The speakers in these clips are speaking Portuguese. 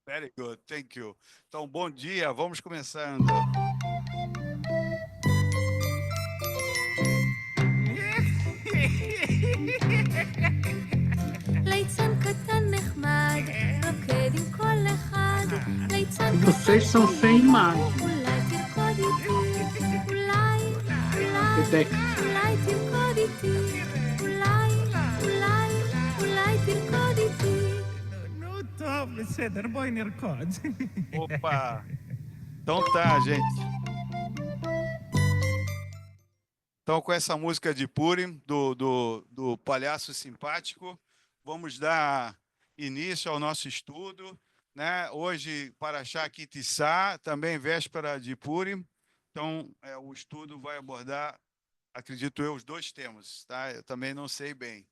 Very good, thank you. Então, bom dia, vamos começando. ליצן קטן נחמד, רוקד עם כל אחד, ליצן Vocês קטן são sem שלי, imagem. אולי תרקוד איתי, אולי תרקוד איתי, אולי תרקוד איתי. נו, טוב, בסדר, בואי נרקוד. Opa! Então tá, gente. Então, com essa música de Purim, do Palhaço Simpático, vamos dar início ao nosso estudo, né? Hoje, Parashá Kitissá, também véspera de Purim. Então, o estudo vai abordar, acredito eu, os dois temas, tá? Eu também não sei bem.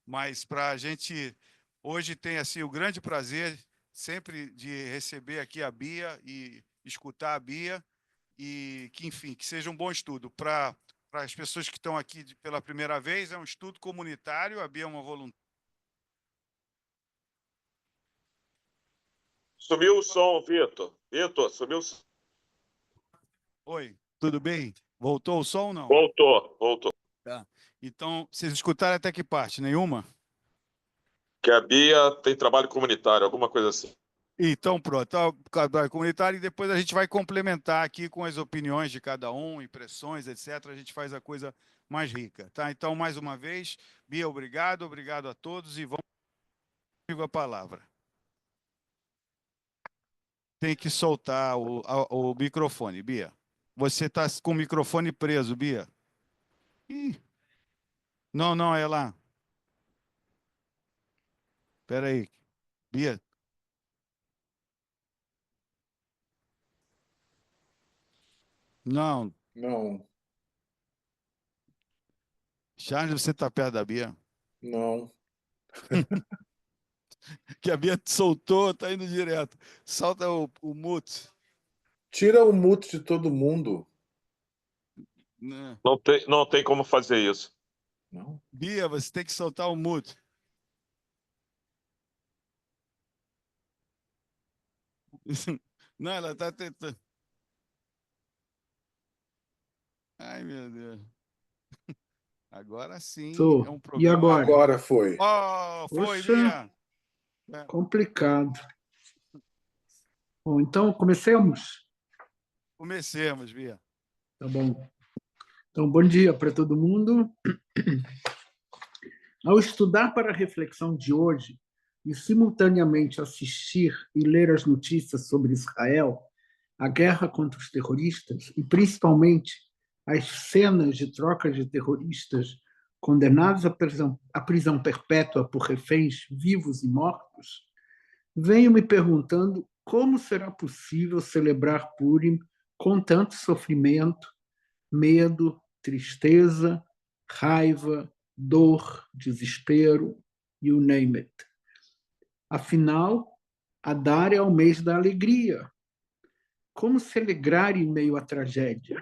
Mas para a gente, hoje tem assim, o grande prazer sempre de receber aqui a Bia e escutar a Bia e que, enfim, que seja um bom estudo. Para as pessoas que estão aqui pela primeira vez, é um estudo comunitário, a Bia é uma voluntária. Sumiu o som, Vitor. Vitor, sumiu o som. Oi, tudo bem? Voltou o som ou não? Voltou. Tá. Então, vocês escutaram até que parte? Nenhuma? Que a Bia tem trabalho comunitário, alguma coisa assim. Então, pronto, trabalho comunitário, e depois a gente vai complementar aqui com as opiniões de cada um, impressões, etc. A gente faz a coisa mais rica, tá? Então, mais uma vez, Bia, obrigado a todos e vamos a palavra. Tem que soltar o microfone, Bia. Você está com o microfone preso, Bia. Ih. Não, é lá. Espera aí. Bia. Não. Charles, você está perto da Bia? Não. Que a Bia soltou, está indo direto. Solta o mute. Tira o mute de todo mundo. Não tem como fazer isso. Não. Bia, você tem que soltar o mute. Não, ela está tentando. Ai, meu Deus. Agora sim é um E programa. agora? Agora foi. Oh, foi, Poxa, Bia. complicado. Bom, então comecemos? Comecemos, Bia. Tá bom. Então, bom dia para todo mundo. Ao estudar para a reflexão de hoje e simultaneamente assistir e ler as notícias sobre Israel, a guerra contra os terroristas e principalmente as cenas de trocas de terroristas condenados à prisão perpétua por reféns vivos e mortos, venho me perguntando como será possível celebrar Purim com tanto sofrimento, medo, tristeza, raiva, dor, desespero, you name it. Afinal, Adar é o mês da alegria. Como se alegrar em meio à tragédia?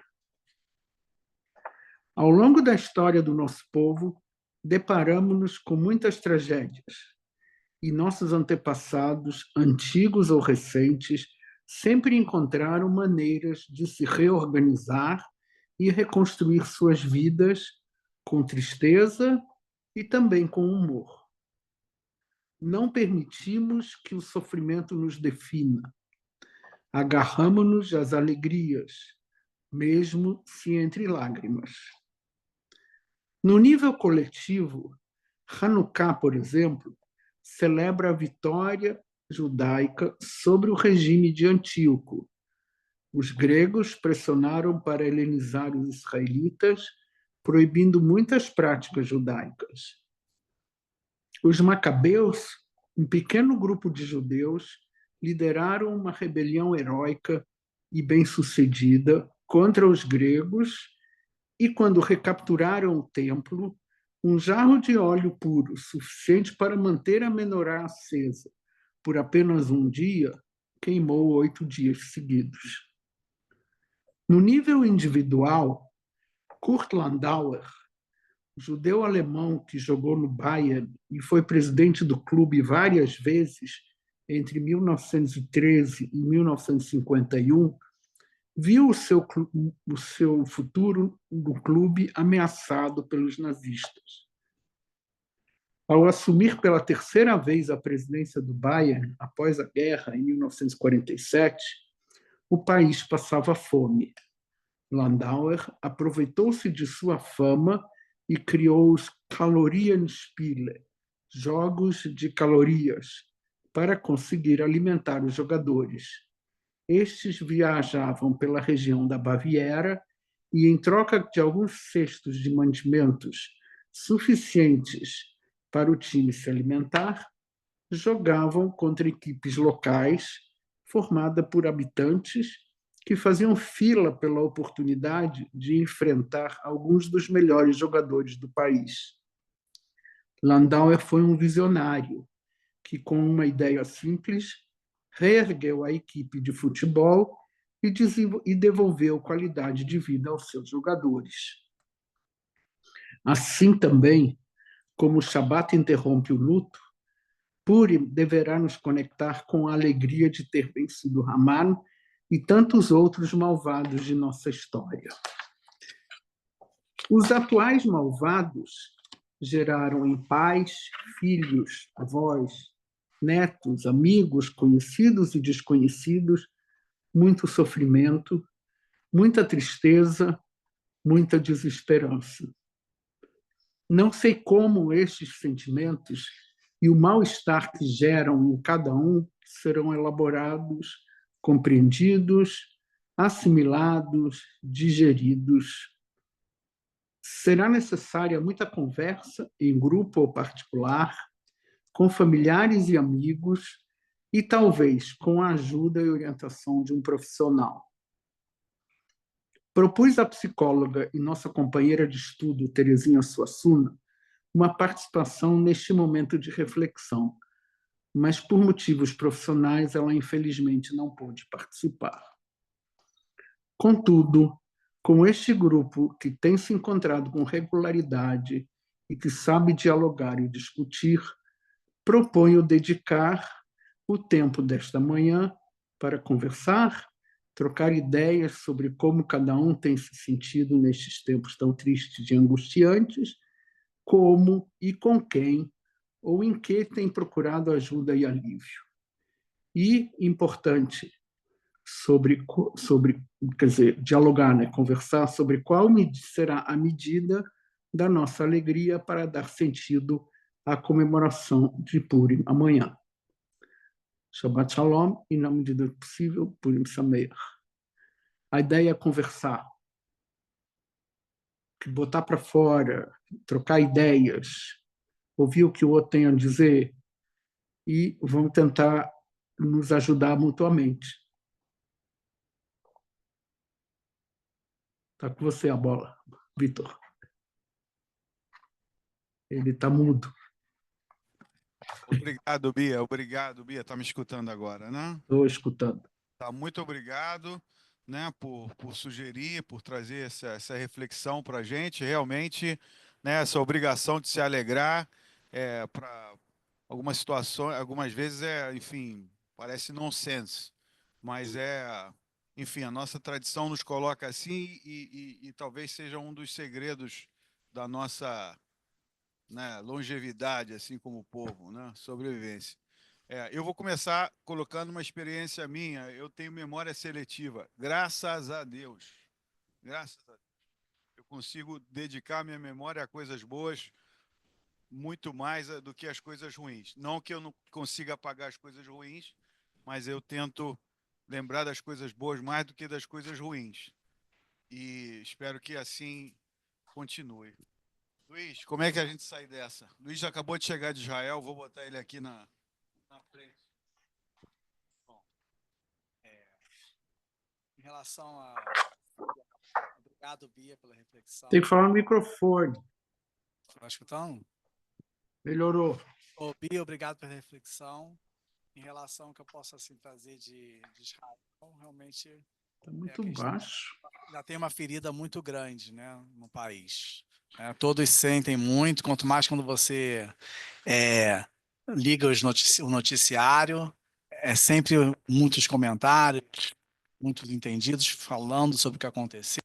Ao longo da história do nosso povo, deparamos-nos com muitas tragédias, e nossos antepassados, antigos ou recentes, sempre encontraram maneiras de se reorganizar e reconstruir suas vidas com tristeza e também com humor. Não permitimos que o sofrimento nos defina. Agarramo-nos às alegrias, mesmo se entre lágrimas. No nível coletivo, Hanukkah, por exemplo, celebra a vitória judaica sobre o regime de Antíoco. Os gregos pressionaram para helenizar os israelitas, proibindo muitas práticas judaicas. Os macabeus, um pequeno grupo de judeus, lideraram uma rebelião heróica e bem-sucedida contra os gregos e, quando recapturaram o templo, um jarro de óleo puro, suficiente para manter a menorá acesa por apenas um dia, queimou 8 dias seguidos. No nível individual, Kurt Landauer, judeu alemão que jogou no Bayern e foi presidente do clube várias vezes, entre 1913 e 1951, viu o seu futuro do clube ameaçado pelos nazistas. Ao assumir pela terceira vez a presidência do Bayern, após a guerra, em 1947, o país passava fome. Landauer aproveitou-se de sua fama e criou os Kalorienspiele, jogos de calorias, para conseguir alimentar os jogadores. Estes viajavam pela região da Baviera e, em troca de alguns cestos de mantimentos suficientes para o time se alimentar, jogavam contra equipes locais formadas por habitantes que faziam fila pela oportunidade de enfrentar alguns dos melhores jogadores do país. Landauer foi um visionário que, com uma ideia simples, reergueu a equipe de futebol e devolveu qualidade de vida aos seus jogadores. Assim também, como o Shabat interrompe o luto, Purim deverá nos conectar com a alegria de ter vencido Haman e tantos outros malvados de nossa história. Os atuais malvados geraram em pais, filhos, avós, netos, amigos, conhecidos e desconhecidos, muito sofrimento, muita tristeza, muita desesperança. Não sei como estes sentimentos e o mal-estar que geram em cada um serão elaborados, compreendidos, assimilados, digeridos. Será necessária muita conversa, em grupo ou particular, com familiares e amigos, e talvez com a ajuda e orientação de um profissional. Propus à psicóloga e nossa companheira de estudo, Terezinha Suassuna, uma participação neste momento de reflexão, mas por motivos profissionais ela infelizmente não pôde participar. Contudo, com este grupo que tem se encontrado com regularidade e que sabe dialogar e discutir, proponho dedicar o tempo desta manhã para conversar, trocar ideias sobre como cada um tem se sentido nestes tempos tão tristes e angustiantes, como e com quem ou em que tem procurado ajuda e alívio. E, importante, dialogar, conversar sobre qual será a medida da nossa alegria para dar sentido à comemoração de Purim amanhã. Shabbat Shalom, e na medida do possível, Purim Sameach. A ideia é conversar, botar para fora, trocar ideias, ouvir o que o outro tem a dizer e vamos tentar nos ajudar mutuamente. Está com você a bola, Vitor. Ele está mudo. Obrigado, Bia. Obrigado, Bia. Está me escutando agora, né? Estou escutando. Tá, muito obrigado, né, por sugerir, por trazer essa reflexão para a gente. Realmente, né, essa obrigação de se alegrar para algumas situações, algumas vezes enfim, parece nonsense, mas enfim, a nossa tradição nos coloca assim e talvez seja um dos segredos da nossa, né, longevidade, assim como o povo, né, sobrevivência. Eu vou começar colocando uma experiência minha. Eu tenho memória seletiva, graças a Deus. Graças a Deus. Eu consigo dedicar minha memória a coisas boas muito mais do que as coisas ruins. Não que eu não consiga apagar as coisas ruins, mas eu tento lembrar das coisas boas mais do que das coisas ruins. E espero que assim continue. Luiz, como é que a gente sai dessa? Luiz já acabou de chegar de Israel, vou botar ele aqui na frente. Bom, em relação a... Obrigado, Bia, pela reflexão. Tem que falar no microfone. Está escutando? Melhorou. Ô, Bia, obrigado pela reflexão. Em relação ao que eu posso assim, trazer de Israel, realmente... Está muito baixo. Já tem uma ferida muito grande, né, no país. Todos sentem muito, quanto mais quando você liga o noticiário, é sempre muitos comentários, muitos entendidos falando sobre o que aconteceu,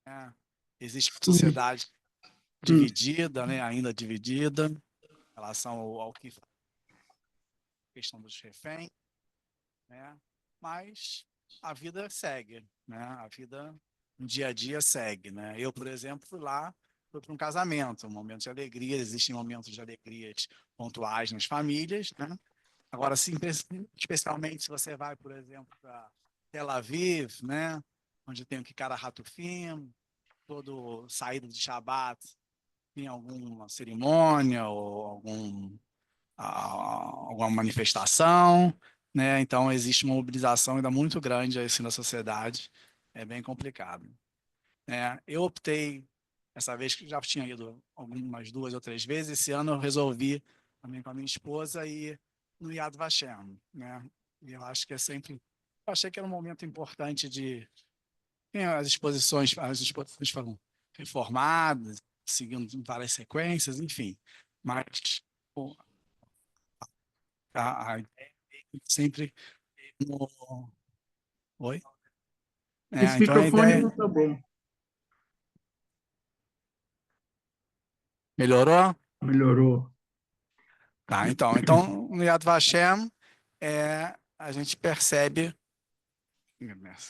né? Existe uma sociedade dividida, né? Ainda dividida, em relação ao que questão dos reféns, né? Mas a vida segue, né? A vida no dia a dia segue, né? Eu, por exemplo, fui para um casamento, um momento de alegria. Existem momentos de alegrias pontuais nas famílias, né? Agora, sim, especialmente se você vai, por exemplo, para Tel Aviv, né? Onde tem o Kikar HaTufim, todo saída de Shabat, tem alguma cerimônia ou alguma manifestação, né? Então existe uma mobilização ainda muito grande assim na sociedade, é bem complicado. Eu optei essa vez, que já tinha ido algumas 2 ou 3 vezes, esse ano eu resolvi também com a minha esposa ir no Yad Vashem, né? E eu acho que eu achei que era um momento importante de as exposições foram reformadas, seguindo várias sequências, enfim, mas pô, a ideia é sempre oi? Esse Então a microfone ideia não está bom. melhorou? Melhorou. Tá, então no Yad Vashem a gente percebe,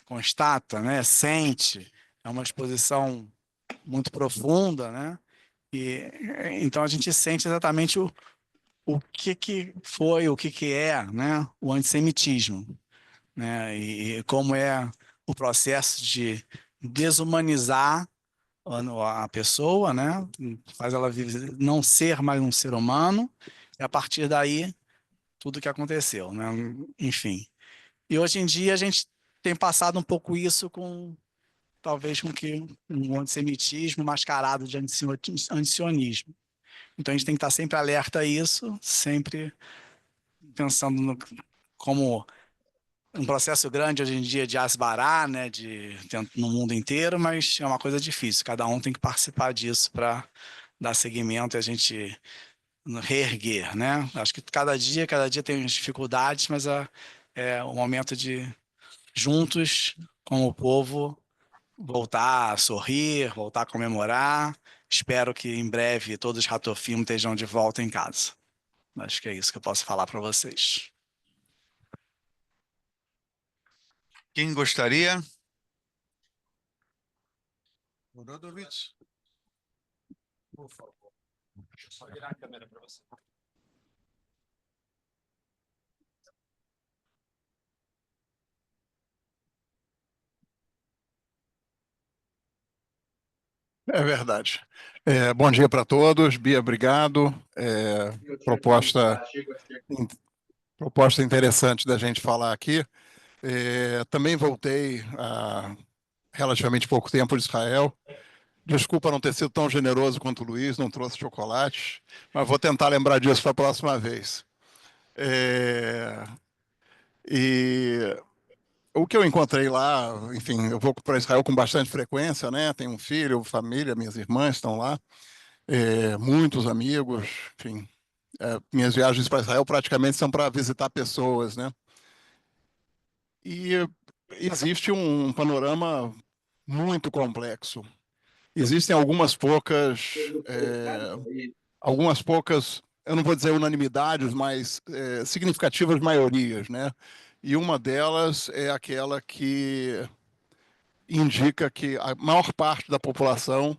constata, né, sente, é uma exposição muito profunda, né? E então a gente sente exatamente o que foi, o que é, né, o antissemitismo, né? E como é o processo de desumanizar a pessoa, né? Faz ela não ser mais um ser humano, e a partir daí tudo que aconteceu, né? Enfim. E hoje em dia a gente tem passado um pouco isso talvez com que um antissemitismo mascarado de antisionismo. Então a gente tem que estar sempre alerta a isso, sempre pensando como um processo grande hoje em dia de asbará, né, no mundo inteiro, mas é uma coisa difícil. Cada um tem que participar disso para dar seguimento e a gente reerguer, né? Acho que cada dia tem dificuldades, mas é o momento de juntos, como povo, voltar a sorrir, voltar a comemorar. Espero que em breve todos os Ratofim estejam de volta em casa. Acho que é isso que eu posso falar para vocês. Quem gostaria? Rodovich. Por favor. Só virar a câmera para você. É verdade. Bom dia para todos. Bia, obrigado. Proposta interessante da gente falar aqui. Também voltei há relativamente pouco tempo de Israel. Desculpa não ter sido tão generoso quanto o Luiz, não trouxe chocolate, mas vou tentar lembrar disso para a próxima vez. E o que eu encontrei lá, enfim, eu vou para Israel com bastante frequência, né? Tenho um filho, família, minhas irmãs estão lá, muitos amigos, enfim. Minhas viagens para Israel praticamente são para visitar pessoas, né? E existe um panorama muito complexo. Existem algumas poucas, eu não vou dizer unanimidades, mas significativas maiorias, né? E uma delas é aquela que indica que a maior parte da população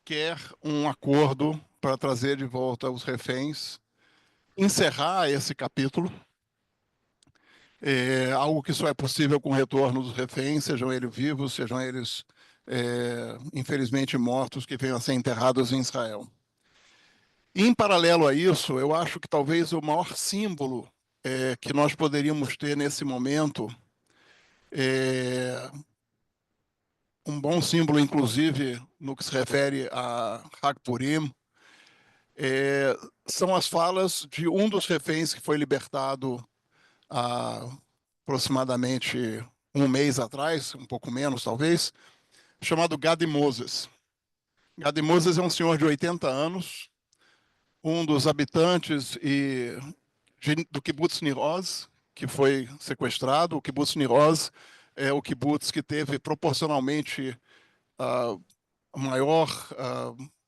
quer um acordo para trazer de volta os reféns, encerrar esse capítulo, algo que só é possível com o retorno dos reféns, sejam eles vivos, sejam eles, infelizmente, mortos, que venham a ser enterrados em Israel. Em paralelo a isso, eu acho que talvez o maior símbolo que nós poderíamos ter nesse momento, um bom símbolo, inclusive, no que se refere a Hag Purim, são as falas de um dos reféns que foi libertado há aproximadamente um mês atrás, um pouco menos talvez, chamado Gadi Moses. Gadi Moses é um senhor de 80 anos, um dos habitantes de do kibbutz Nir Oz, que foi sequestrado. O kibbutz Nir Oz é o kibbutz que teve proporcionalmente o maior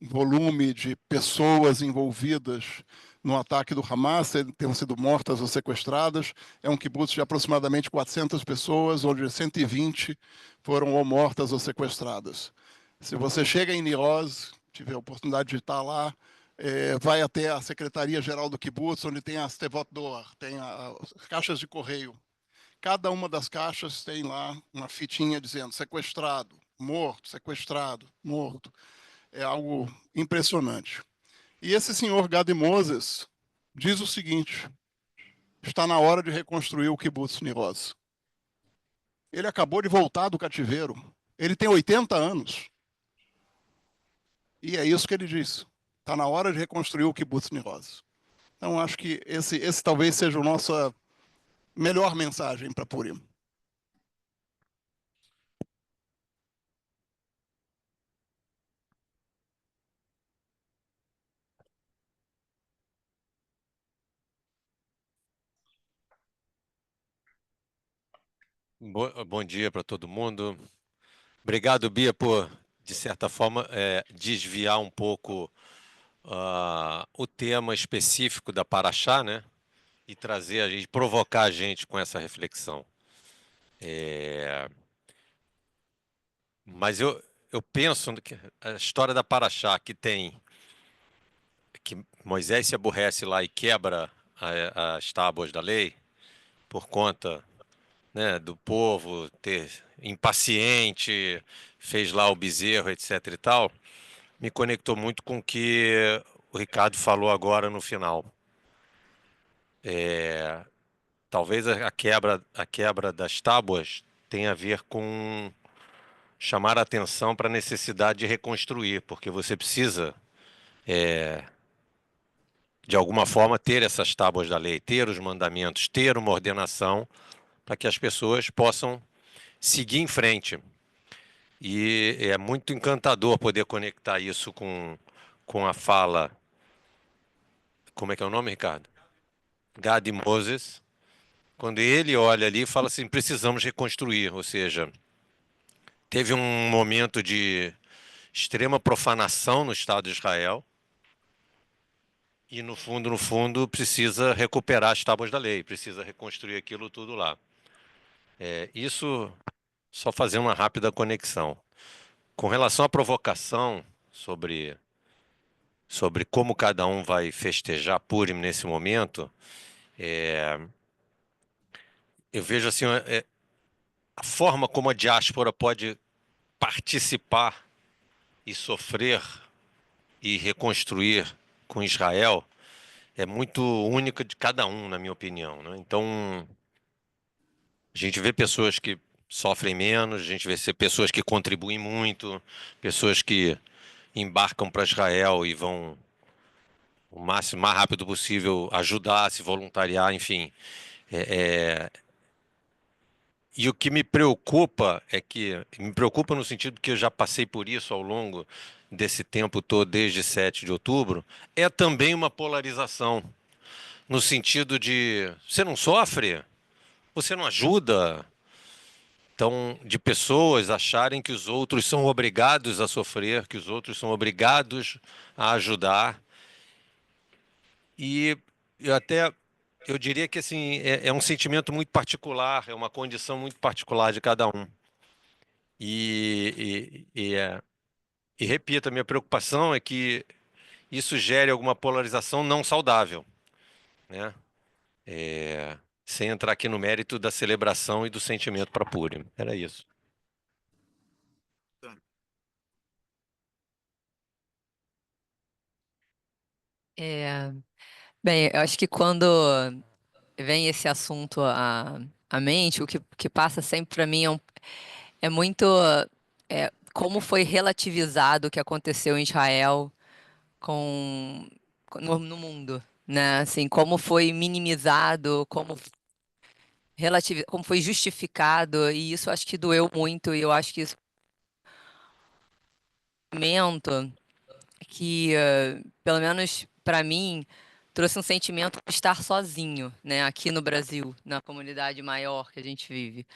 volume de pessoas envolvidas no ataque do Hamas, tenham sido mortas ou sequestradas. É um kibbutz de aproximadamente 400 pessoas, onde 120 foram ou mortas ou sequestradas. Se você chega em Nir Oz, tiver a oportunidade de estar lá, vai até a Secretaria-Geral do Kibbutz, onde tem as Tevot Doar, tem as caixas de correio. Cada uma das caixas tem lá uma fitinha dizendo sequestrado, morto, sequestrado, morto. É algo impressionante. E esse senhor Gadi Moses diz o seguinte: está na hora de reconstruir o kibbutz Nir Oz. Ele acabou de voltar do cativeiro. Ele tem 80 anos. E é isso que ele diz. Está na hora de reconstruir o kibbutz Nir Oz. Então, acho que esse talvez seja a nossa melhor mensagem para Purim. Bom dia para todo mundo. Obrigado, Bia, por, de certa forma, desviar um pouco o tema específico da Paraxá, né? E trazer a gente, provocar a gente com essa reflexão. Mas eu penso que a história da Paraxá, que Moisés se aborrece lá e quebra as tábuas da lei por conta, né, do povo ter impaciente, fez lá o bezerro, etc. e tal, me conectou muito com o que o Ricardo falou agora no final. Talvez a quebra das tábuas tenha a ver com chamar a atenção para a necessidade de reconstruir, porque você precisa, de alguma forma, ter essas tábuas da lei, ter os mandamentos, ter uma ordenação para que as pessoas possam seguir em frente. E é muito encantador poder conectar isso com a fala. Como é que é o nome, Ricardo? Gadi Moses. Quando ele olha ali e fala assim: precisamos reconstruir. Ou seja, teve um momento de extrema profanação no Estado de Israel. E no fundo, precisa recuperar as tábuas da lei, precisa reconstruir aquilo tudo lá. Isso, só fazer uma rápida conexão. Com relação à provocação sobre como cada um vai festejar Purim nesse momento, eu vejo assim, a forma como a diáspora pode participar e sofrer e reconstruir com Israel é muito única de cada um, na minha opinião, né? Então, a gente vê pessoas que sofrem menos, a gente vê pessoas que contribuem muito, pessoas que embarcam para Israel e vão o mais rápido possível ajudar, se voluntariar, enfim. E o que me preocupa me preocupa no sentido que eu já passei por isso ao longo desse tempo todo, desde 7 de outubro, é também uma polarização, no sentido de, você não sofre? Você não ajuda? Então, de pessoas acharem que os outros são obrigados a sofrer, que os outros são obrigados a ajudar. E eu diria que assim, é um sentimento muito particular, é uma condição muito particular de cada um. E repito, a minha preocupação é que isso gere alguma polarização não saudável, né? Sem entrar aqui no mérito da celebração e do sentimento para Purim. Era isso. Bem, eu acho que quando vem esse assunto à mente, o que passa sempre para mim é muito como foi relativizado o que aconteceu em Israel no mundo, né? Assim, como foi minimizado, como foi justificado, e isso acho que doeu muito, e eu acho que isso é um momento que, pelo menos para mim, trouxe um sentimento de estar sozinho, né, aqui no Brasil, na comunidade maior que a gente vive.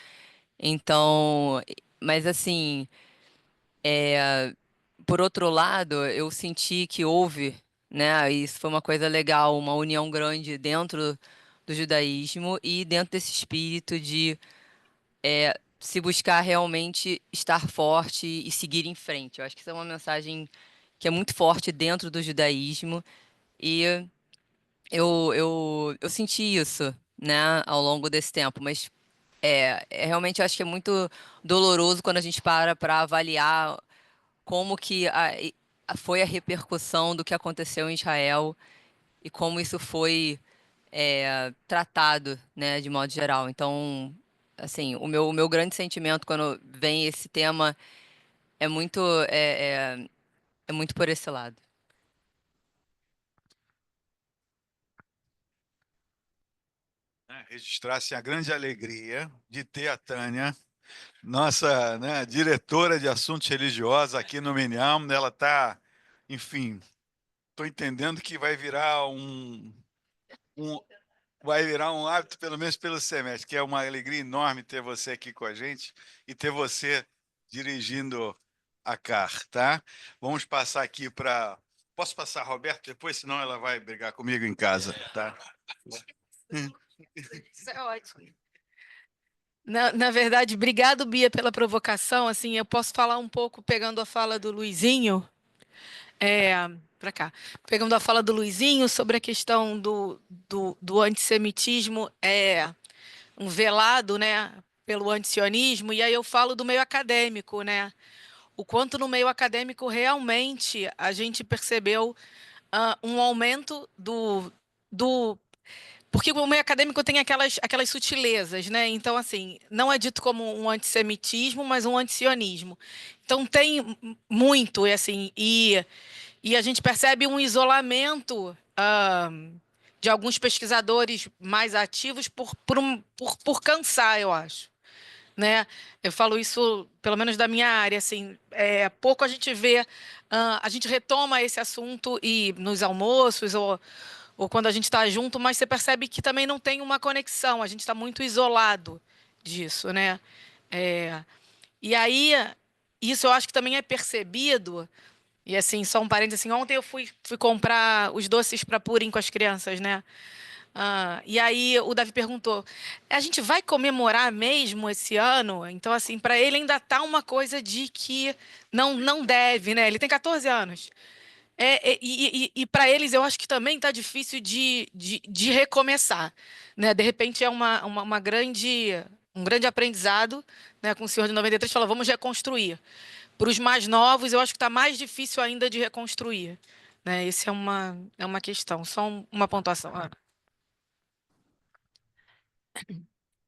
Então, mas assim, por outro lado, eu senti que houve, né, e isso foi uma coisa legal, uma união grande dentro do judaísmo e dentro desse espírito de se buscar realmente estar forte e seguir em frente. Eu acho que isso é uma mensagem que é muito forte dentro do judaísmo e eu senti isso, né, ao longo desse tempo, mas realmente eu acho que é muito doloroso quando a gente para avaliar como que foi a repercussão do que aconteceu em Israel e como isso foi tratado, né, de modo geral. Então, assim, o meu grande sentimento quando vem esse tema é muito, é, é, é muito por esse lado. Né, registrasse a grande alegria de ter a Tânia, nossa, né, diretora de assuntos religiosos aqui no Minham. Ela está, enfim, estou entendendo que um, vai virar um hábito, pelo menos pelo semestre, que é uma alegria enorme ter você aqui com a gente e ter você dirigindo a CAR, tá? Vamos passar aqui para... Posso passar, Roberto, depois, senão ela vai brigar comigo em casa, tá? Isso é ótimo. Na verdade, obrigado, Bia, pela provocação. Assim, eu posso falar um pouco pegando a fala do Luizinho, para cá, pegando a fala do Luizinho sobre a questão do antissemitismo um velado, né, pelo antisionismo, e aí eu falo do meio acadêmico, né? O quanto no meio acadêmico realmente a gente percebeu um aumento do porque o meio acadêmico tem aquelas sutilezas, né? Então, assim, não é dito como um antissemitismo, mas um antisionismo. Então, tem muito, assim, e a gente percebe um isolamento de alguns pesquisadores mais ativos por cansar, eu acho. Né? Eu falo isso, pelo menos da minha área, assim, pouco a gente vê, a gente retoma esse assunto e nos almoços ou quando a gente está junto, mas você percebe que também não tem uma conexão, a gente está muito isolado disso, né? E aí, isso eu acho que também é percebido, e assim, só um parênteses, assim, ontem eu fui comprar os doces para Purim com as crianças, né? E aí o Davi perguntou: a gente vai comemorar mesmo esse ano? Então, assim, para ele ainda tá uma coisa de que não deve, né? Ele tem 14 anos. E para eles eu acho que também tá difícil de recomeçar, né? De repente é uma um grande aprendizado, né? Com o senhor de 93 fala, vamos reconstruir. Para os mais novos, eu acho que está mais difícil ainda de reconstruir, né? Essa é uma questão, só uma pontuação.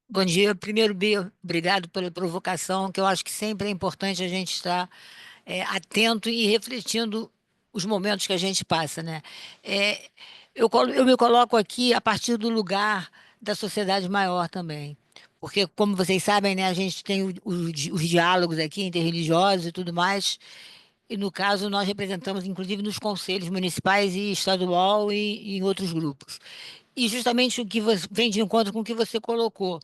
Bom dia. Primeiro, Bia, obrigado pela provocação, que eu acho que sempre é importante a gente estar atento e refletindo os momentos que a gente passa, né? Eu me coloco aqui a partir do lugar da sociedade maior também. Porque, como vocês sabem, né, a gente tem os diálogos aqui interreligiosos e tudo mais, e, no caso, nós representamos, inclusive, nos conselhos municipais e estadual e em outros grupos. E justamente o que vem de encontro com o que você colocou.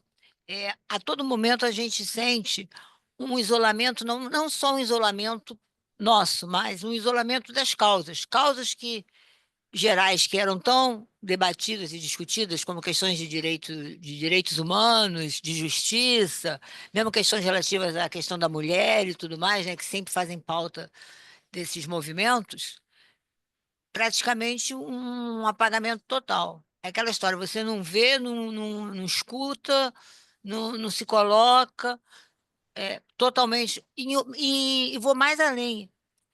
A todo momento a gente sente um isolamento, não só um isolamento nosso, mas um isolamento das causas que gerais que eram tão debatidas e discutidas como questões de direitos humanos, de justiça, mesmo questões relativas à questão da mulher e tudo mais, né, que sempre fazem pauta desses movimentos, praticamente um apagamento total. É aquela história, você não vê, não escuta, não se coloca, totalmente. E vou mais além.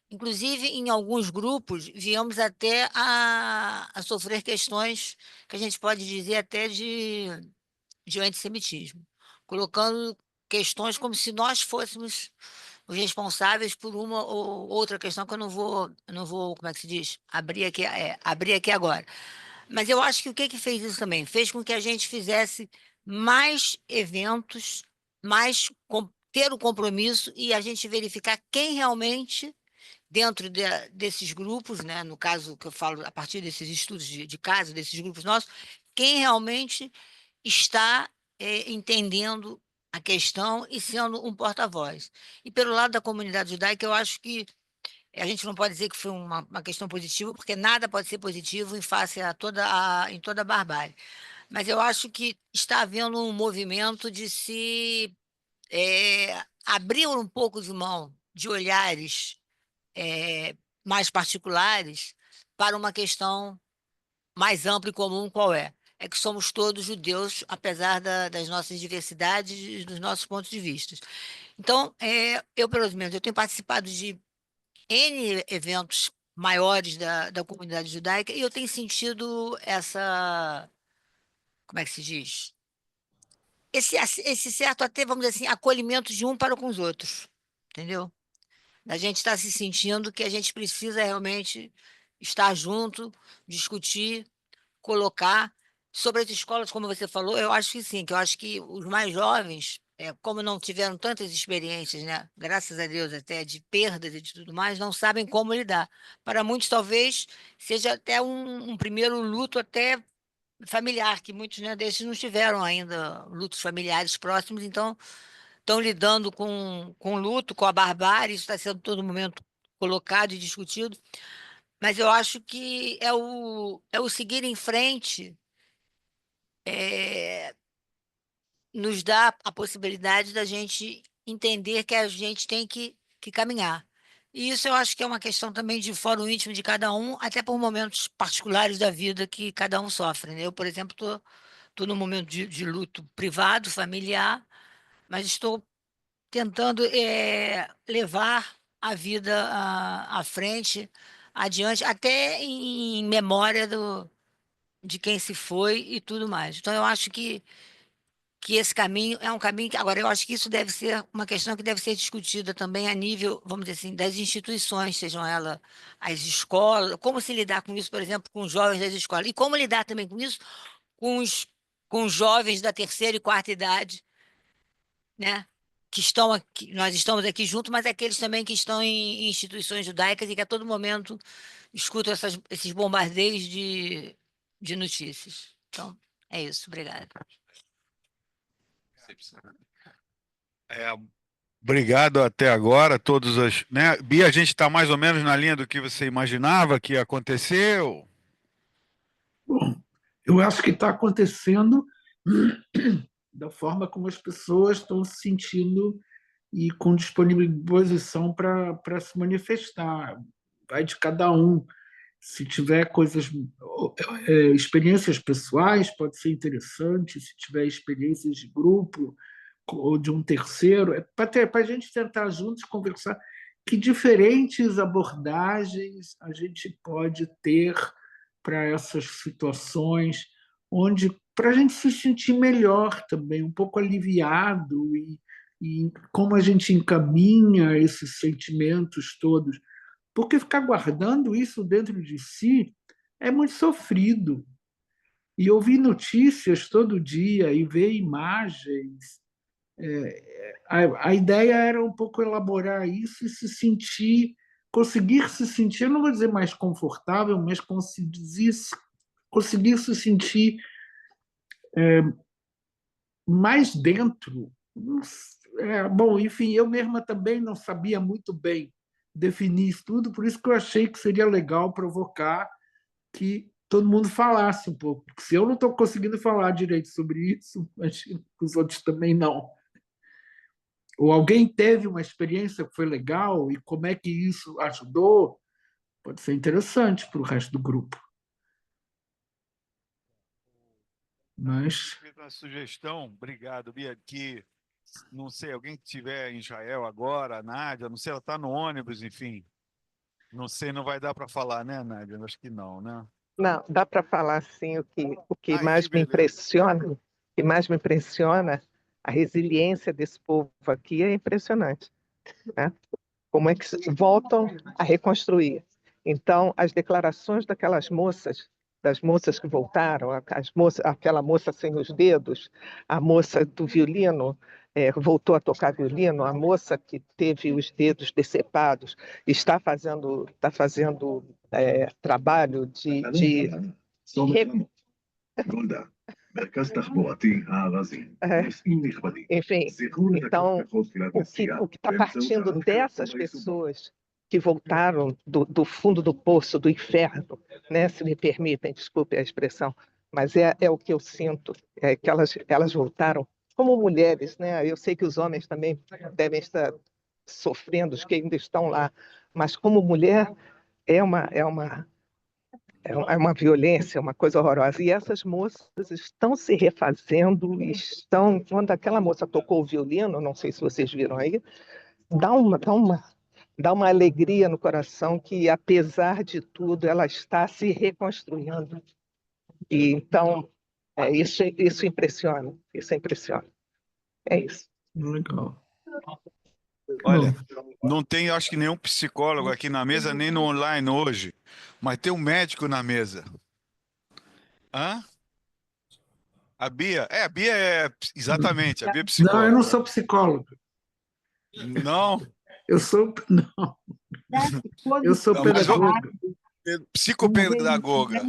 Inclusive, em alguns grupos, viemos até a sofrer questões que a gente pode dizer até de antissemitismo, colocando questões como se nós fôssemos os responsáveis por uma ou outra questão que eu não vou, como é que se diz? Abrir aqui agora. Mas eu acho que o que fez isso também? Fez com que a gente fizesse mais eventos, ter o compromisso e a gente verificar quem realmente dentro desses grupos, né, no caso que eu falo, a partir desses estudos de caso, desses grupos nossos, quem realmente está entendendo a questão e sendo um porta-voz. E pelo lado da comunidade judaica, eu acho que a gente não pode dizer que foi uma questão positiva, porque nada pode ser positivo em face em toda a barbárie. Mas eu acho que está havendo um movimento de se abrir um pouco de mão de olhares mais particulares para uma questão mais ampla e comum, qual é? É que somos todos judeus, apesar das nossas diversidades e dos nossos pontos de vista. Então, eu, pelo menos, eu tenho participado de N eventos maiores da comunidade judaica e eu tenho sentido como é que se diz? Esse certo até, vamos dizer assim, acolhimento de um para com os outros, entendeu? A gente está se sentindo que a gente precisa realmente estar junto, discutir, colocar sobre as escolas, como você falou, eu acho que sim, que eu acho que os mais jovens, como não tiveram tantas experiências, né, graças a Deus até de perdas e de tudo mais, não sabem como lidar. Para muitos, talvez, seja até um primeiro luto até familiar, que muitos, né, desses não tiveram ainda lutos familiares próximos, então estão lidando com luto, com a barbárie, isso está sendo todo momento colocado e discutido, mas eu acho que é o seguir em frente, nos dá a possibilidade da gente entender que a gente tem que caminhar. E isso eu acho que é uma questão também de fórum íntimo de cada um, até por momentos particulares da vida que cada um sofre, né? Eu, por exemplo, estou num momento de luto privado, familiar, mas estou tentando levar a vida à frente, adiante, até em memória de quem se foi e tudo mais. Então, eu acho que esse caminho é um caminho que, agora, eu acho que isso deve ser uma questão que deve ser discutida também a nível, vamos dizer assim, das instituições, sejam elas as escolas, como se lidar com isso, por exemplo, com os jovens das escolas, e como lidar também com isso com os jovens da terceira e quarta idade, né? Que estão aqui, nós estamos aqui juntos, mas aqueles também que estão em instituições judaicas e que a todo momento escutam esses bombardeios de notícias. Então, é isso. Obrigada. Obrigado até agora, todos as, né? Bia, a gente está mais ou menos na linha do que você imaginava que ia acontecer? Bom, eu acho que está acontecendo da forma como as pessoas estão se sentindo e com disposição para se manifestar. Vai de cada um. Se tiver experiências pessoais, pode ser interessante. Se tiver experiências de grupo ou de um terceiro, para a gente tentar juntos conversar que diferentes abordagens a gente pode ter para essas situações, onde para a gente se sentir melhor também, um pouco aliviado e como a gente encaminha esses sentimentos todos, porque ficar guardando isso dentro de si é muito sofrido. E ouvir notícias todo dia e ver imagens, a ideia era um pouco elaborar isso e se sentir, conseguir se sentir, eu não vou dizer mais confortável, mas conseguir se sentir mais dentro. Bom, enfim, eu mesma também não sabia muito bem definir isso tudo, por isso que eu achei que seria legal provocar que todo mundo falasse um pouco, porque se eu não estou conseguindo falar direito sobre isso, imagino que os outros também não. Ou alguém teve uma experiência que foi legal e como é que isso ajudou, pode ser interessante para o resto do grupo. Mas Uma sugestão, obrigado, Bia, que não sei, alguém que estiver em Israel agora, a Nádia, não sei, ela está no ônibus, enfim. Não sei, não vai dar para falar, né, Nádia? Acho que não, né? Não, dá para falar assim o que mais me impressiona, o que mais me impressiona, a resiliência desse povo aqui é impressionante, né? Como é que voltam a reconstruir. Então, as declarações daquelas moças, das moças que voltaram, aquela moça sem os dedos, a moça do violino, voltou a tocar violino, a moça que teve os dedos decepados está fazendo trabalho de enfim, então, o que está partindo dessas pessoas que voltaram do fundo do poço, do inferno, né, se me permitem, desculpe a expressão, mas é o que eu sinto, que elas voltaram como mulheres, né? Eu sei que os homens também devem estar sofrendo, os que ainda estão lá, mas como mulher é uma violência, uma coisa horrorosa. E essas moças estão se refazendo, quando aquela moça tocou o violino, não sei se vocês viram aí, dá uma alegria no coração que, apesar de tudo, ela está se reconstruindo. E, então, isso impressiona, isso impressiona. É isso. Legal. Olha, não tem, acho que nenhum psicólogo aqui na mesa, nem no online hoje, mas tem um médico na mesa. Hã? A Bia? A Bia exatamente, a Bia é Não, eu psicóloga. não sou psicólogo. Não? Eu sou, não. Eu sou Não, mas pedagogo. psicopedagoga.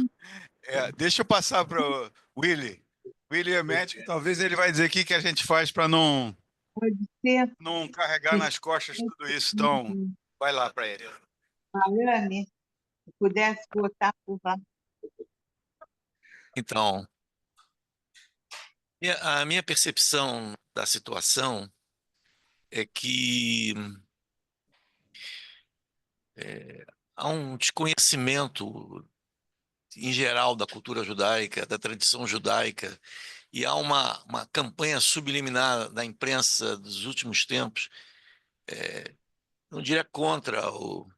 Deixa eu passar para o Willy. Willy é médico, talvez ele vai dizer o que a gente faz para não carregar nas costas tudo isso. Então, vai lá para ele. Alane, se pudesse botar por lá. Então, a minha percepção da situação é que há um desconhecimento em geral da cultura judaica, da tradição judaica, e há uma campanha subliminar da imprensa dos últimos tempos, não diria contra o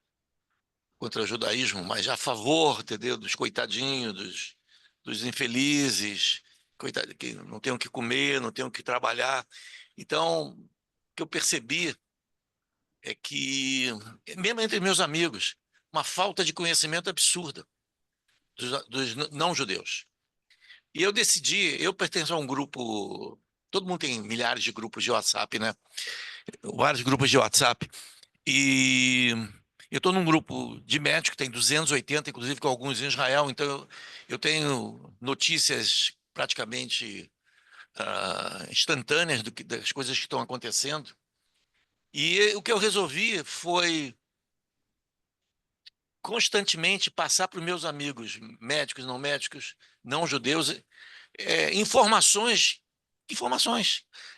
judaísmo, mas a favor, entendeu, dos coitadinhos, dos infelizes, que não têm o que comer, não têm o que trabalhar. Então, o que eu percebi é que, mesmo entre meus amigos, uma falta de conhecimento absurda dos não-judeus. E eu decidi, eu pertenço a um grupo, todo mundo tem milhares de grupos de WhatsApp, né? Vários grupos de WhatsApp. E eu estou num grupo de médicos, tem 280, inclusive com alguns em Israel, então eu tenho notícias praticamente instantâneas das coisas que estão acontecendo. E o que eu resolvi foi constantemente passar para os meus amigos, médicos, não judeus, informações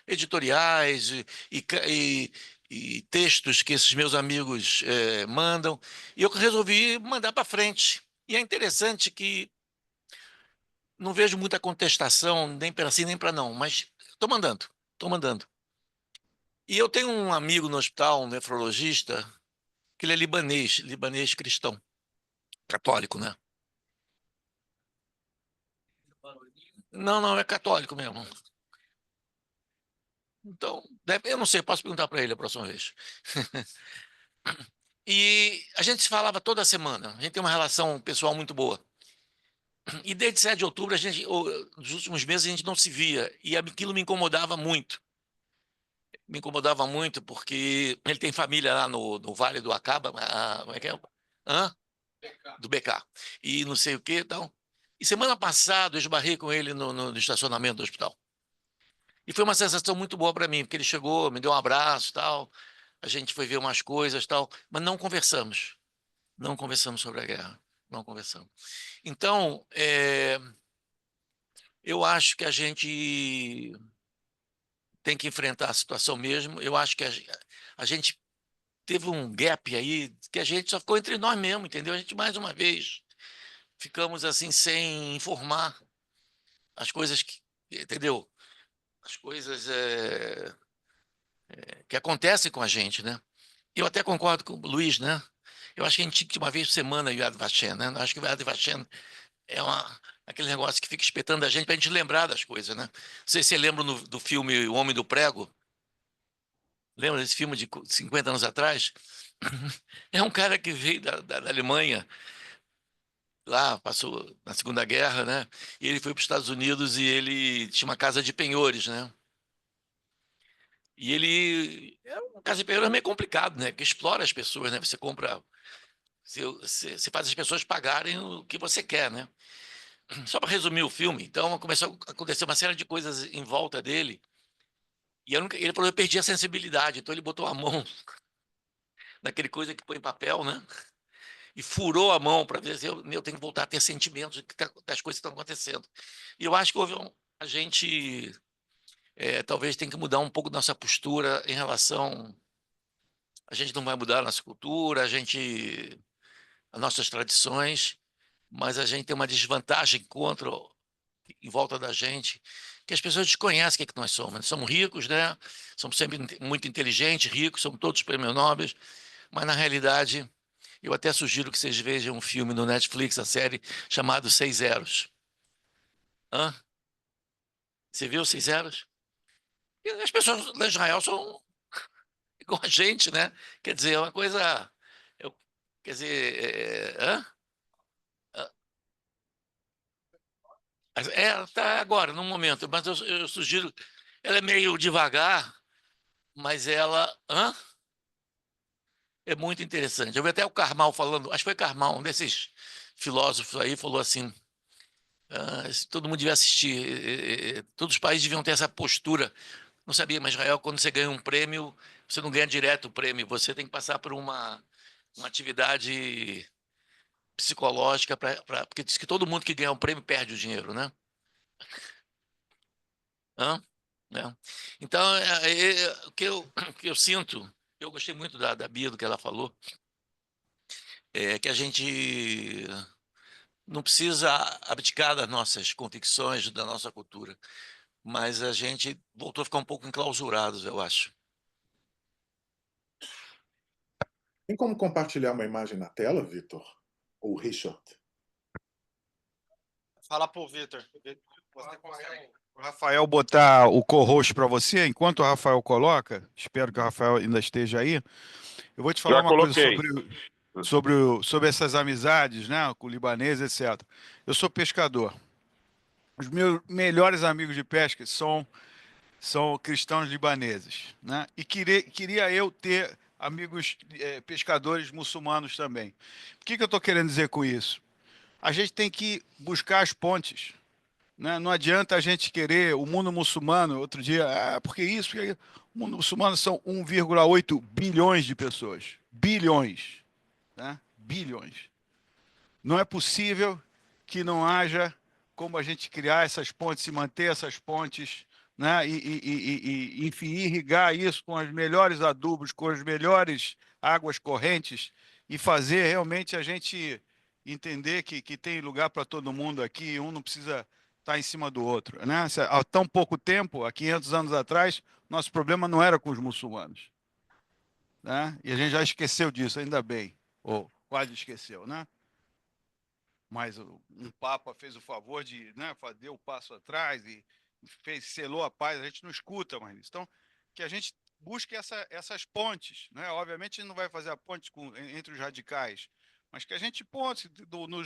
editoriais e textos que esses meus amigos mandam, e eu resolvi mandar para frente. E é interessante que não vejo muita contestação, nem para sim, nem para não, mas estou mandando. E eu tenho um amigo no hospital, um nefrologista, que ele é libanês cristão, católico, né? Não, é católico mesmo. Então, eu não sei, posso perguntar para ele a próxima vez. E a gente se falava toda semana, a gente tem uma relação pessoal muito boa. E desde 7 de outubro, nos últimos meses, a gente não se via, e aquilo me incomodava muito. Me incomodava muito porque ele tem família lá no Vale do Acaba, como é que é? Do BK. E não sei o que e tal. E semana passada eu esbarrei com ele no estacionamento do hospital. E foi uma sensação muito boa para mim, porque ele chegou, me deu um abraço e tal, a gente foi ver umas coisas e tal, mas não conversamos. Não conversamos sobre a guerra. Não conversamos. Então, eu acho que a gente tem que enfrentar a situação mesmo. Eu acho que a gente teve um gap aí que a gente só ficou entre nós mesmo, entendeu? A gente, mais uma vez, ficamos assim sem informar as coisas entendeu? As coisas que acontecem com a gente, né? Eu até concordo com o Luiz, né? Eu acho que a gente tinha que uma vez por semana Yad Vashem, né? Eu acho que o Yad Vashem é aquele negócio que fica espetando a gente para a gente lembrar das coisas, né? Não sei se você lembra do filme O Homem do Prego. Lembra desse filme de 50 anos atrás? É um cara que veio da Alemanha, lá, passou na Segunda Guerra, né? E ele foi para os Estados Unidos e ele tinha uma casa de penhores, né? E ele é um casimiro meio complicado, né? Que explora as pessoas, né? Você compra, você faz as pessoas pagarem o que você quer, né? Só para resumir o filme, então começou a acontecer uma série de coisas em volta dele. E ele falou, eu perdi a sensibilidade, então ele botou a mão naquele coisa que põe papel, né? E furou a mão para ver se eu tenho que voltar a ter sentimentos das coisas que estão acontecendo. E eu acho que a gente talvez tem que mudar um pouco nossa postura em relação. A gente não vai mudar a nossa cultura, as nossas tradições, mas a gente tem uma desvantagem em volta da gente, que as pessoas desconhecem o que nós somos. Nós somos ricos, né? Somos sempre muito inteligentes, ricos, somos todos prêmios nobres, mas na realidade, eu até sugiro que vocês vejam um filme no Netflix, a série chamado 6 Zeros. Hã? Você viu 6 Zeros? E as pessoas lá em Israel são igual a gente, né? Quer dizer, é uma coisa. Quer dizer. Hã? Tá agora, num momento, mas eu sugiro. Ela é meio devagar, mas ela. Hã? É muito interessante. Eu vi até o Karmal falando, acho que foi Karmal, um desses filósofos aí, falou assim: todo mundo devia assistir, todos os países deviam ter essa postura. Não sabia, mas Israel, quando você ganha um prêmio, você não ganha direto o prêmio, você tem que passar por uma atividade psicológica, porque diz que todo mundo que ganha um prêmio perde o dinheiro, né? Então, o que eu sinto, eu gostei muito da Bia, do que ela falou, é que a gente não precisa abdicar das nossas convicções, da nossa cultura, mas a gente voltou a ficar um pouco enclausurados, eu acho. Tem como compartilhar uma imagem na tela, Vitor? Ou Richard? Fala pro Vitor. O Rafael botar o co-host para você, enquanto o Rafael coloca, espero que o Rafael ainda esteja aí, eu vou te falar Já uma coisa coloquei. sobre essas amizades, né, com o libanês, etc. Eu sou pescador. Os meus melhores amigos de pesca são cristãos libaneses, né? E queria eu ter amigos pescadores muçulmanos também. O que eu estou querendo dizer com isso? A gente tem que buscar as pontes, né? Não adianta a gente querer o mundo muçulmano, outro dia, porque isso, porque aquilo. O mundo muçulmano são 1,8 bilhões de pessoas. Bilhões, né? Bilhões. Não é possível que não haja como a gente criar essas pontes, se manter essas pontes, né? Enfim, irrigar isso com os melhores adubos, com as melhores águas correntes e fazer realmente a gente entender que tem lugar para todo mundo aqui, um não precisa estar em cima do outro, né? Há tão pouco tempo, há 500 anos atrás, nosso problema não era com os muçulmanos, né? E a gente já esqueceu disso, ainda bem, ou quase esqueceu, né? Mas um Papa fez o favor de, né, fazer o passo atrás e selou a paz, a gente não escuta mais isso. Então, que a gente busque essas pontes, né? Obviamente, a gente não vai fazer a ponte entre os radicais, mas que a gente ponte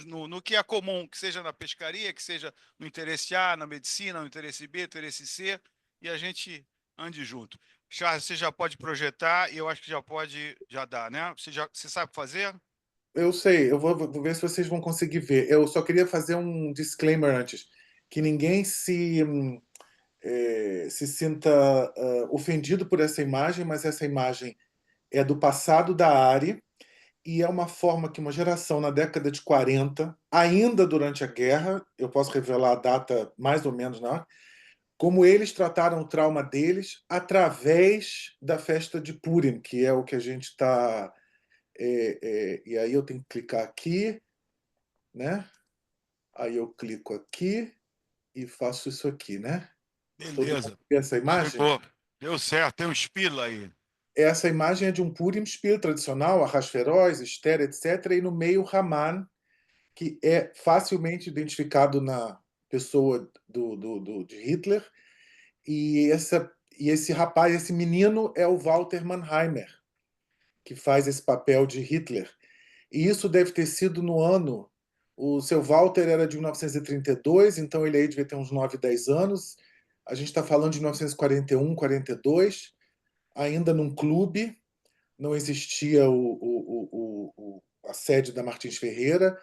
no que é comum, que seja na pescaria, que seja no interesse A, na medicina, no interesse B, no interesse C, e a gente ande junto. Charles, você já pode projetar e eu acho que já dá, né? Você sabe fazer? Eu sei, eu vou ver se vocês vão conseguir ver. Eu só queria fazer um disclaimer antes, que ninguém se sinta ofendido por essa imagem, mas essa imagem é do passado da Ari e é uma forma que uma geração na década de 40, ainda durante a guerra, eu posso revelar a data mais ou menos, né? Como eles trataram o trauma deles através da festa de Purim, que é o que a gente está... e aí eu tenho que clicar aqui, né? Aí eu clico aqui e faço isso aqui, né? Beleza. Essa imagem? Chegou. Deu certo, tem um espírito aí. Essa imagem é de um Purim Spir tradicional, Ahasverosh, Esther, etc. E no meio, Haman, que é facilmente identificado na pessoa de Hitler. E esse rapaz, esse menino, é o Walter Mannheimer, que faz esse papel de Hitler. E isso deve ter sido no ano... O seu Walter era de 1932, então ele aí devia ter uns 9, 10 anos. A gente está falando de 1941, 42. ainda num clube, não existia a sede da Martins Ferreira,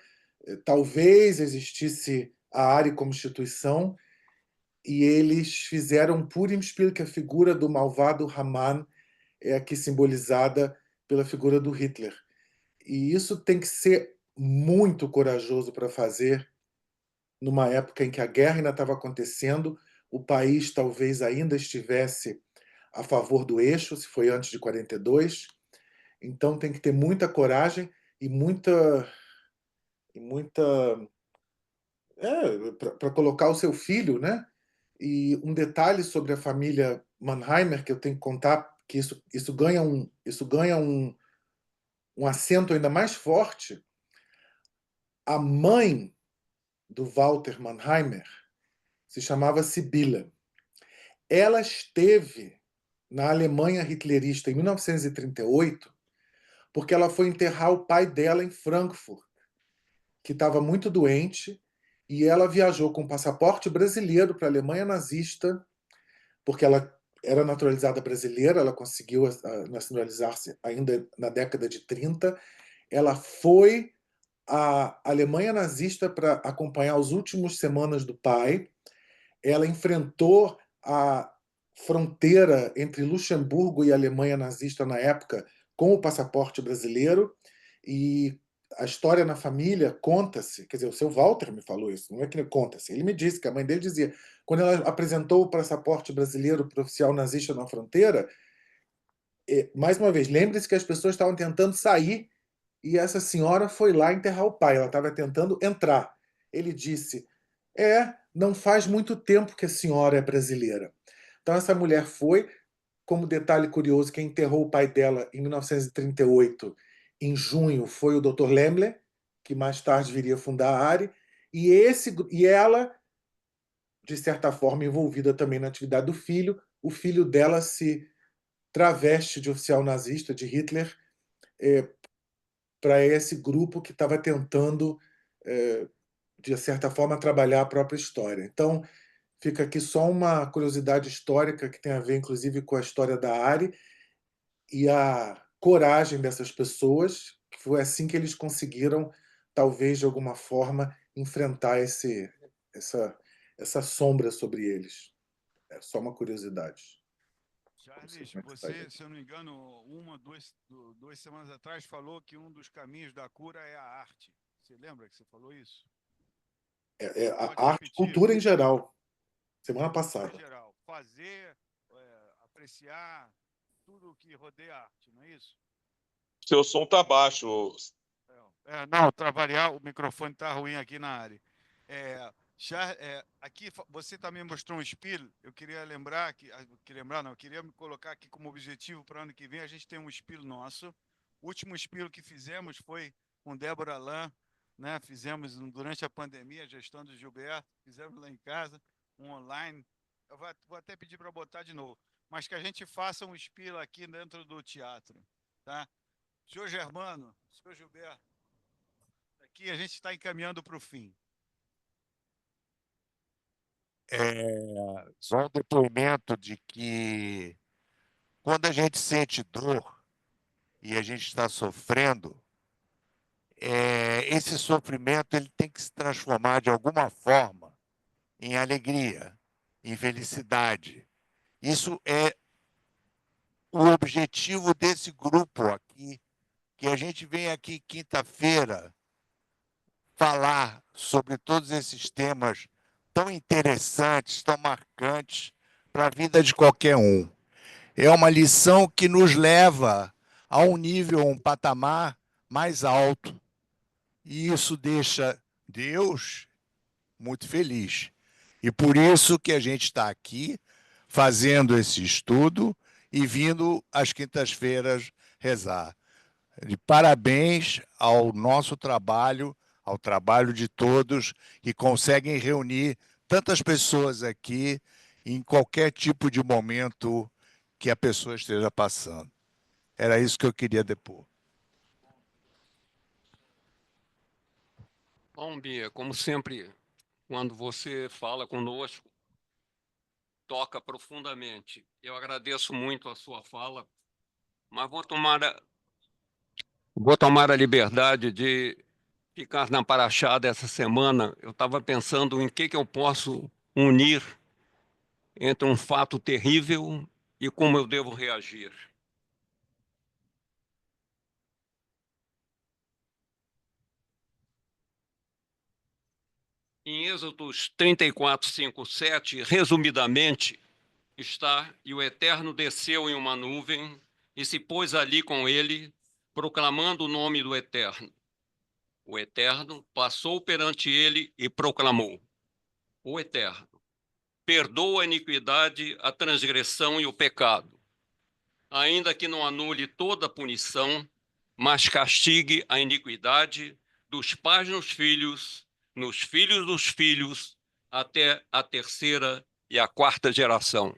talvez existisse a ARI como instituição, e eles fizeram Purim Spiel, que a figura do malvado Haman é aqui simbolizada pela figura do Hitler. E isso tem que ser muito corajoso para fazer numa época em que a guerra ainda estava acontecendo, o país talvez ainda estivesse a favor do eixo, se foi antes de 42. Então tem que ter muita coragem e muita para colocar o seu filho, né? E um detalhe sobre a família Mannheimer que eu tenho que contar, que isso ganha um acento ainda mais forte. A mãe do Walter Mannheimer se chamava Sibylla. Ela esteve na Alemanha hitlerista em 1938 porque ela foi enterrar o pai dela em Frankfurt, que estava muito doente, e ela viajou com passaporte brasileiro para a Alemanha nazista, porque ela era naturalizada brasileira, ela conseguiu nacionalizar-se ainda na década de 30. Ela foi à Alemanha nazista para acompanhar as últimas semanas do pai. Ela enfrentou a fronteira entre Luxemburgo e Alemanha nazista na época com o passaporte brasileiro, e a história na família conta-se, quer dizer, o seu Walter me falou isso, não é que conta-se, ele me disse que a mãe dele dizia, quando ela apresentou o passaporte brasileiro para o oficial nazista na fronteira, mais uma vez, lembre-se que as pessoas estavam tentando sair e essa senhora foi lá enterrar o pai, ela estava tentando entrar. Ele disse, não faz muito tempo que a senhora é brasileira. Então essa mulher foi, como detalhe curioso, quem enterrou o pai dela em 1938, em junho, foi o Dr. Lemler, que mais tarde viria fundar a ARI, e ela, de certa forma, envolvida também na atividade do filho. O filho dela se traveste de oficial nazista, de Hitler, para esse grupo que estava tentando, de certa forma, trabalhar a própria história. Então, fica aqui só uma curiosidade histórica que tem a ver, inclusive, com a história da ARI e a coragem dessas pessoas, que foi assim que eles conseguiram, talvez, de alguma forma, enfrentar essa sombra sobre eles. É só uma curiosidade. Charles, você, se eu não me engano, duas semanas atrás, falou que um dos caminhos da cura é a arte. Você lembra que você falou isso? A arte e cultura em geral. Semana passada. Em geral. Fazer, apreciar tudo o que rodeia a arte, não é isso? Seu som está baixo. Não, trabalhar, o microfone está ruim aqui na área. Aqui você também mostrou um espelho. Eu queria lembrar eu queria me colocar aqui como objetivo para o ano que vem. A gente tem um espelho nosso. O último espelho que fizemos foi com Débora Lan, né? Fizemos durante a pandemia, a gestão do Gilberto, fizemos lá em casa, um online. Eu vou até pedir para botar de novo, mas que a gente faça um espelho aqui dentro do teatro, tá? Senhor Germano, senhor Gilberto, aqui a gente está encaminhando para o fim. Só um depoimento de que quando a gente sente dor e a gente está sofrendo, esse sofrimento ele tem que se transformar de alguma forma em alegria, em felicidade. Isso é o objetivo desse grupo aqui, que a gente vem aqui quinta-feira falar sobre todos esses temas tão interessantes, tão marcantes para a vida de qualquer um. É uma lição que nos leva a um nível, um patamar mais alto. E isso deixa Deus muito feliz. E por isso que a gente está aqui fazendo esse estudo e vindo às quintas-feiras rezar. De parabéns ao nosso trabalho, ao trabalho de todos que conseguem reunir tantas pessoas aqui em qualquer tipo de momento que a pessoa esteja passando. Era isso que eu queria depor. Bom, Bia, como sempre, quando você fala conosco, toca profundamente. Eu agradeço muito a sua fala, mas vou tomar a liberdade de ficar na Paraxá dessa semana. Eu estava pensando em que eu posso unir entre um fato terrível e como eu devo reagir. Em Êxodos 34, 5, 7, resumidamente, está: e o Eterno desceu em uma nuvem e se pôs ali com ele, proclamando o nome do Eterno. O Eterno passou perante ele e proclamou: o Eterno perdoa a iniquidade, a transgressão e o pecado, ainda que não anule toda a punição, mas castigue a iniquidade dos pais nos filhos dos filhos, até a terceira e a quarta geração.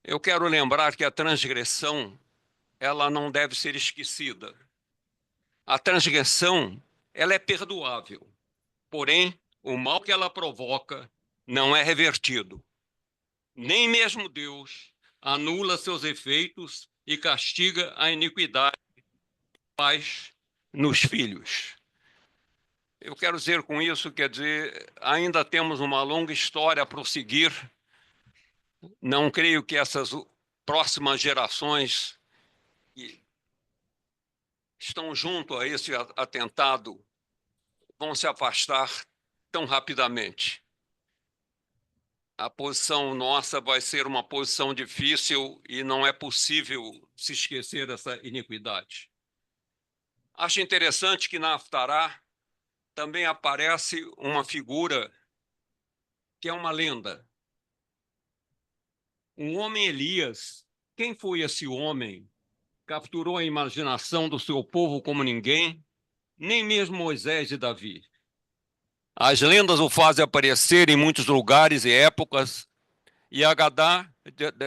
Eu quero lembrar que a transgressão, ela não deve ser esquecida. A transgressão, ela é perdoável, porém, o mal que ela provoca não é revertido. Nem mesmo Deus anula seus efeitos e castiga a iniquidade dos pais nos filhos. Eu quero dizer com isso, quer dizer, ainda temos uma longa história a prosseguir. Não creio que essas próximas gerações que estão junto a esse atentado vão se afastar tão rapidamente. A posição nossa vai ser uma posição difícil e não é possível se esquecer dessa iniquidade. Acho interessante que na Haftará também aparece uma figura que é uma lenda. Um homem Elias. Quem foi esse homem? Capturou a imaginação do seu povo como ninguém, nem mesmo Moisés e Davi. As lendas o fazem aparecer em muitos lugares e épocas, e a Haggadah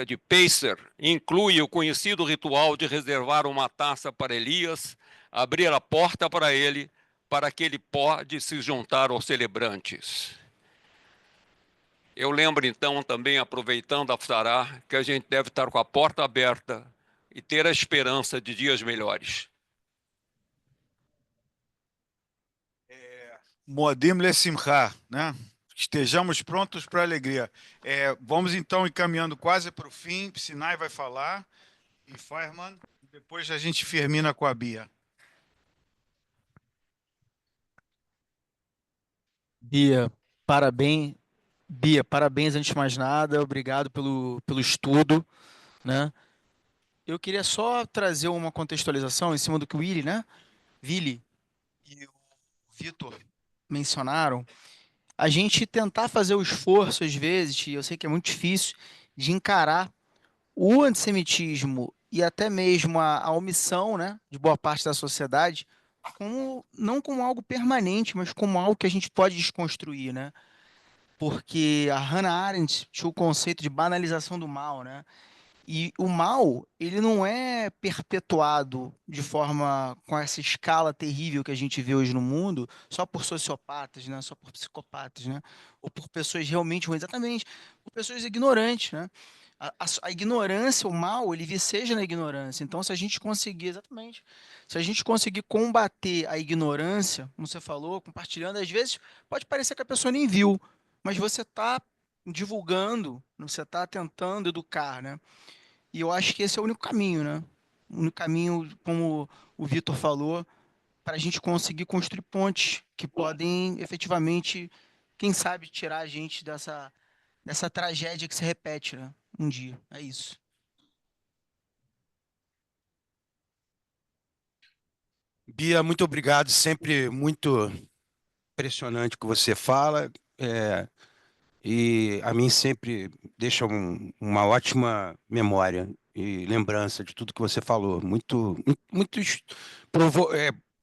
de Pesach inclui o conhecido ritual de reservar uma taça para Elias, abrir a porta para ele, para que ele pode se juntar aos celebrantes. Eu lembro, então, também, aproveitando a Haftará, que a gente deve estar com a porta aberta e ter a esperança de dias melhores. Modim lesimcha, né? Estejamos prontos para a alegria. Vamos, então, encaminhando quase para o fim. Sinai vai falar, e Feynman, depois a gente termina com a Bia. Bia, parabéns. Bia, parabéns antes de mais nada, obrigado pelo estudo, né? Eu queria só trazer uma contextualização em cima do que o Willy, né? Vili e o Vitor mencionaram. A gente tentar fazer o esforço, às vezes, e eu sei que é muito difícil, de encarar o antissemitismo e até mesmo a omissão, né, de boa parte da sociedade, não como algo permanente, mas como algo que a gente pode desconstruir, né? Porque a Hannah Arendt tinha o conceito de banalização do mal, né? E o mal, ele não é perpetuado de forma com essa escala terrível que a gente vê hoje no mundo, só por sociopatas, né? Só por psicopatas, né? Ou por pessoas realmente ruins, exatamente, por pessoas ignorantes, né? A ignorância, o mal, ele viceja na ignorância. Então, se a gente conseguir, exatamente, se a gente conseguir combater a ignorância, como você falou, compartilhando, às vezes pode parecer que a pessoa nem viu, mas você está divulgando, você está tentando educar, né? E eu acho que esse é o único caminho, né? O único caminho, como o Vitor falou, para a gente conseguir construir pontes que podem efetivamente, quem sabe, tirar a gente dessa tragédia que se repete, né? Um dia. É isso. Bia, muito obrigado. Sempre muito impressionante o que você fala. E a mim sempre deixa uma ótima memória e lembrança de tudo que você falou.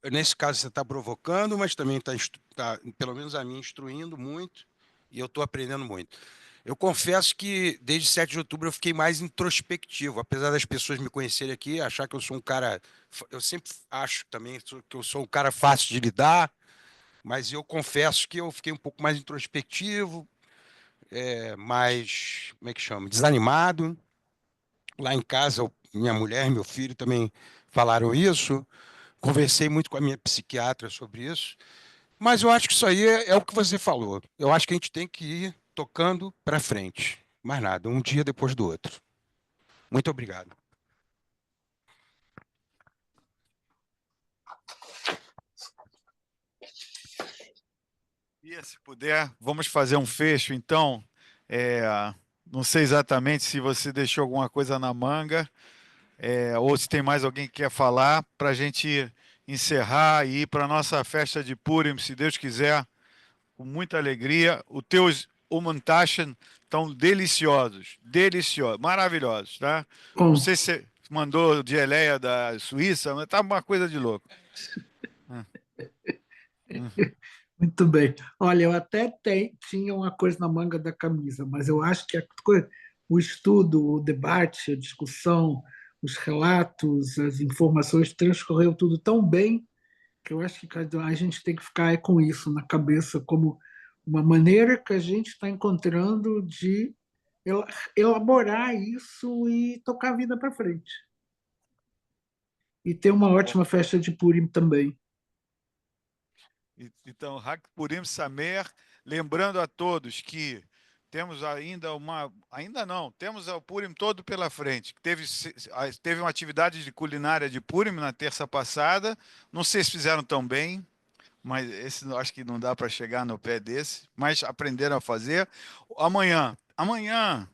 Nesse caso você está provocando, mas também está, pelo menos a mim, instruindo muito, e eu estou aprendendo muito. Eu confesso que desde 7 de outubro eu fiquei mais introspectivo, apesar das pessoas me conhecerem aqui, achar que eu sou um cara... Eu sempre acho também que eu sou um cara fácil de lidar, mas eu confesso que eu fiquei um pouco mais introspectivo, mais, como é que chama? Desanimado. Lá em casa, minha mulher e meu filho também falaram isso. Conversei muito com a minha psiquiatra sobre isso. Mas eu acho que isso aí é o que você falou. Eu acho que a gente tem que ir tocando para frente. Mais nada, um dia depois do outro. Muito obrigado. E se puder, vamos fazer um fecho, então. Não sei exatamente se você deixou alguma coisa na manga, ou se tem mais alguém que quer falar, para a gente encerrar e ir para a nossa festa de Purim, se Deus quiser, com muita alegria. Os teus Umantaschen estão deliciosos, deliciosos, maravilhosos, tá? Não Bom. sei se você mandou de geleia da Suíça, mas tá uma coisa de louco. Muito bem. Olha, eu até tinha uma coisa na manga da camisa, mas eu acho que o estudo, o debate, a discussão, os relatos, as informações transcorreu tudo tão bem que eu acho que a gente tem que ficar com isso na cabeça como uma maneira que a gente está encontrando de elaborar isso e tocar a vida para frente. E ter uma ótima festa de Purim também. Então, Hag Purim Samer, lembrando a todos que temos ainda não, temos o Purim todo pela frente. Teve uma atividade de culinária de Purim na terça passada, não sei se fizeram tão bem, mas esse acho que não dá para chegar no pé desse, mas aprenderam a fazer. Amanhã,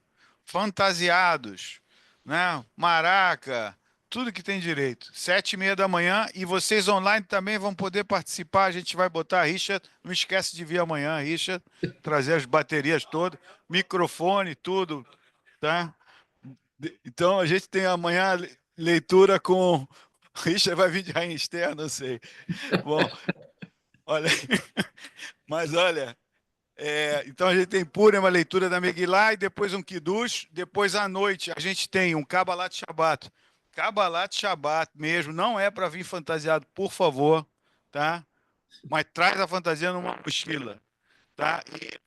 fantasiados, né? Maraca, tudo que tem direito. 7h30 da manhã, e vocês online também vão poder participar. A gente vai botar a Richard, não esquece de vir amanhã, Richard, trazer as baterias todas, microfone, tudo, tá? Então a gente tem amanhã leitura com Richard vai vir de Rainha Esther, não sei. Bom, olha, mas olha, então a gente tem Purim, uma leitura da Megillah, e depois um Kiddush, depois à noite a gente tem um Kabbalat Shabbat. Kabbalat Shabbat mesmo, não é para vir fantasiado, por favor, tá? Mas traz a fantasia numa mochila, tá? E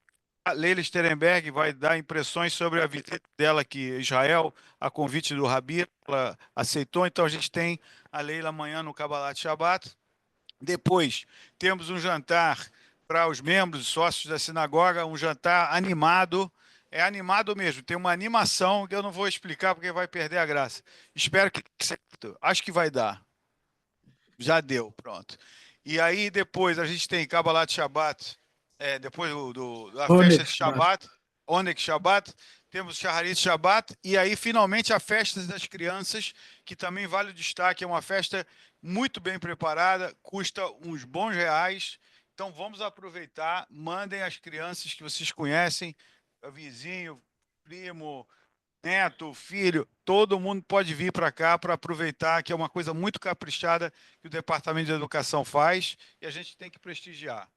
a Leila Sterenberg vai dar impressões sobre a visita dela aqui em Israel, a convite do Rabi, ela aceitou, então a gente tem a Leila amanhã no Kabbalat Shabbat. Depois temos um jantar para os membros e sócios da sinagoga, um jantar animado. É animado mesmo, tem uma animação que eu não vou explicar porque vai perder a graça. Espero que... Acho que vai dar. Já deu, pronto. E aí depois a gente tem Kabbalat Shabbat, depois da festa de Shabbat, Onek Shabbat, temos Shaharit Shabbat, e aí finalmente a festa das crianças, que também vale o destaque, é uma festa muito bem preparada, custa uns bons reais. Então vamos aproveitar, mandem as crianças que vocês conhecem, vizinho, primo, neto, filho, todo mundo pode vir para cá para aproveitar, que é uma coisa muito caprichada que o Departamento de Educação faz, e a gente tem que prestigiar.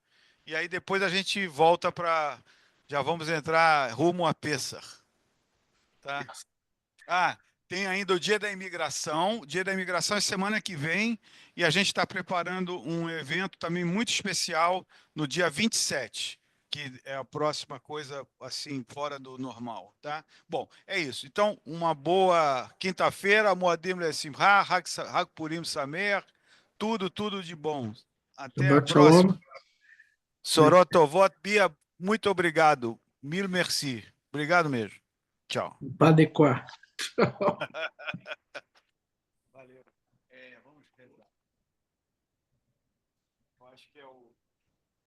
E aí depois a gente volta para... Já vamos entrar rumo a Pêssar. Tá? Tem ainda o Dia da Imigração. O Dia da Imigração é semana que vem, e a gente está preparando um evento também muito especial no dia 27, que é a próxima coisa assim, fora do normal, tá? Bom, é isso. Então, uma boa quinta-feira, Moadim Lesimha, Hag Purim Samer, tudo de bom. Até a próxima. Sorotovot, Bia, muito obrigado. Mil merci. Obrigado mesmo. Tchau. Adequar. Valeu. Vamos rezar. Eu acho que é o